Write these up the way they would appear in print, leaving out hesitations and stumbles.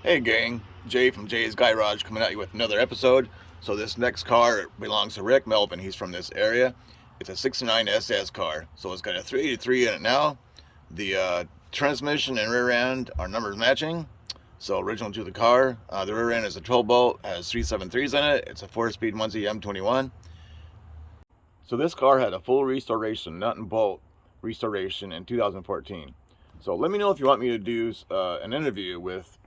Hey gang, Jay from Jay's Garage coming at you with another episode. So this next car belongs to Rick Melvin. He's from this area. It's a 69 SS car. So it's got a 383 in it now. The transmission and rear end are numbers matching. So original to the car. The rear end is a 12 bolt, has 373s in it. It's a 4-speed 1Z M21. So this car had a full restoration, nut and bolt restoration in 2014. So let me know if you want me to do an interview with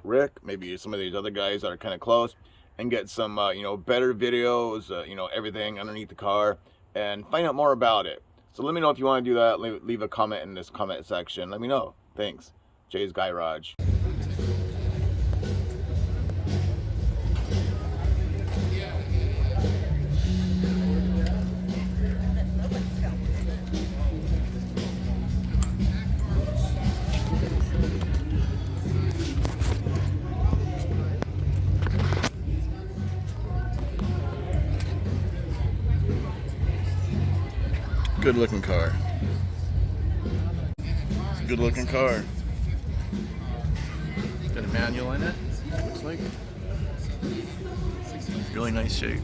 Rick, maybe some of these other guys that are kind of close, and get some better videos, everything underneath the car, and find out more about it. So let me know if you want to do that. Leave a comment in this comment section. Let me know. Thanks. Jay's Garage. Good looking car. It's a good looking car. Got a manual in it, looks like. Really nice shape.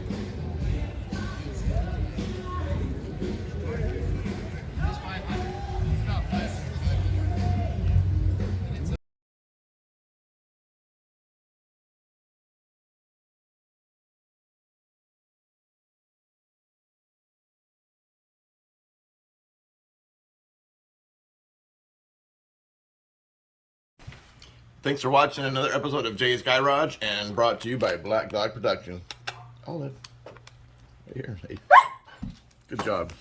Thanks for watching another episode of Jay's Garage, and brought to you by Black Dog Production. Olive. Right here. Hey. Good job.